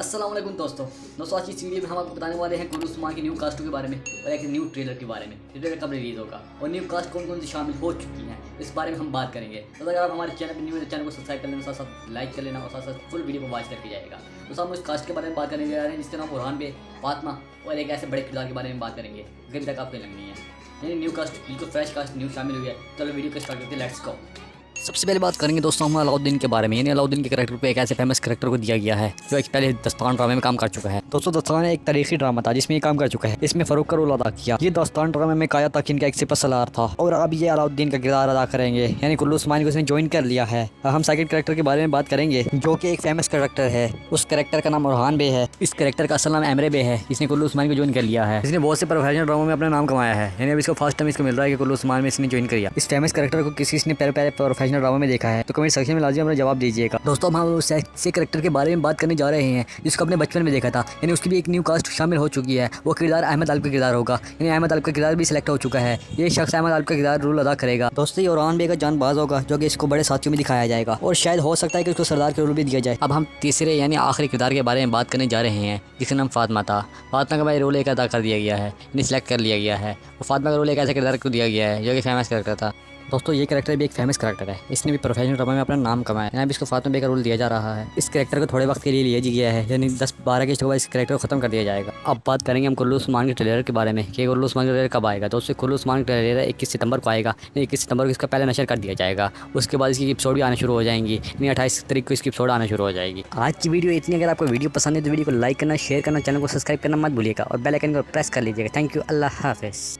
अस्सलाम वालेकुम दोस्तों आज की इस वीडियो में हम आपको बताने वाले हैं कुल्लू उस्मान की न्यू कास्ट के बारे में और एक न्यू ट्रेलर के बारे में। ट्रेलर कब रिलीज़ होगा और न्यू कास्ट कौन कौन सी शामिल हो चुकी हैं, इस बारे में हम बात करेंगे। तो अगर आप हमारे चैनल पर न्यू है तो चैनल को सब्सक्राइब कर लेना, साथ साथ लाइक कर लेना और साथ साथ फुल वीडियो को वॉच करके जाएगा। तो हम उस कास्ट के बारे में बात करने जा रहे हैं जिसके नाम बुरहान बे, फातिमा और एक ऐसे बड़े किरदार के बारे में बात करेंगे जो अभी तक आपको लगनी है। यानी न्यू कास्ट बिल्कुल फ्रेश कास्ट न्यू शामिल हुई है। चलो वीडियो को स्टार्ट करते हैं, लेट्स गो। सबसे पहले बात करेंगे दोस्तों हम अलाउद्दीन के बारे में। यानी अलाउद्दीन के कैरेक्टर को एक ऐसे फेमस कैरेक्टर को दिया गया है जो एक पहले दस्तान ड्रामे में काम कर चुका है। दोस्तों दस्तान एक तारीखी ड्रामा था जिसमें ये काम कर चुका है। इसमें फरूक का रोल अदा किया। ये दस्तान ड्रामे में काया तकीन का एक सिपहसालार था और अब ये अलाउद्दीन का किरदार अदा करेंगे। यानी कुल्लू उस्मान को इसने ज्वाइन कर लिया है। हम सेकंड कैरेक्टर के बारे में बात करेंगे जो कि एक फेमस कैरेक्टर है। उस कैरेक्टर का नाम बुरहान बे है। इस कैरेक्टर का असल नाम एमरे बे है। इसने कुल्लू उस्मान को ज्वाइन कर लिया है। इसने बहुत से प्रोफेशनल ड्रामों में अपना नाम कमाया है। यानी अब इसको फर्स्ट टाइम इसको मिल रहा है कि कुल्लू उस्मान में इसने ज्वाइन किया। इस फेमस कैरेक्टर को किसी ने पहले प्रोफेशनल ड्रामा में देखा है तो कमेंट सेक्शन में लाजिम अपना जवाब दीजिएगा। दोस्तों हम उस ऐसे कैरेक्टर के बारे में बात करने जा रहे हैं जिसको अपने बचपन में देखा था। यानी उसकी भी एक न्यू कास्ट शामिल हो चुकी है। वो किरदार अहमद अल्प का किरदार होगा। यानी अहमद अल्प का किरदार भी सिलेक्ट हो चुका है। ये शख्स अहमद अल्प का किरदार रोल अदा करेगा। दोस्तों ये बुरहान बे का जानबाज होगा जो कि इसको बड़े साथियों में दिखाया जाएगा और शायद हो सकता है कि उसको सरदार के रोल भी दिया जाए। अब हम तीसरे यानी आखिरी किरदार के बारे में बात करने जा रहे हैं जिसका नाम फातिमा था। फातिमा का भाई रोल एक अदा कर दिया गया है, यानी सिलेक्ट कर लिया गया है। और फातिमा का रोल एक ऐसे किरदार को दिया गया है जो कि फेमस कैरेक्टर था। दोस्तों ये कैरेक्टर भी एक फेमस कैरेक्टर है। इसने भी प्रोफेशनल ड्रामा में अपना नाम कमाया। यहाँ भी इसको फातिमा बे का रोल दिया जा रहा है। इस कैरेक्टर को थोड़े वक्त के लिए लिया गया है, यानी 10-12 के बाद इस कैरेक्टर को खत्म कर दिया जाएगा। अब बात करेंगे हम कुल्लू उस्मान के ट्रेलर के बारे में कि कुल्लू उस्मान का ट्रेलर कब आएगा। दोस्तों कुल्लू उस्मान का ट्रेलर 21 सितंबर को आएगा। 21 सितंबर को इसका पहले नशर कर दिया जाएगा। उसके बाद इसकी एपिसोड भी आना शुरू हो जाएंगी। यानी 28 तारीख को इसकी एपिसोड आना शुरू हो जाएगी। आज की वीडियो इतनी। अगर आपको वीडियो पसंद है तो वीडियो को लाइक करना, शेयर करना, चैनल को सब्सक्राइब करना मत भूलिएगा और बेल आइकन को प्रेस कर लीजिएगा। थैंक यू, अल्लाह हाफिज़।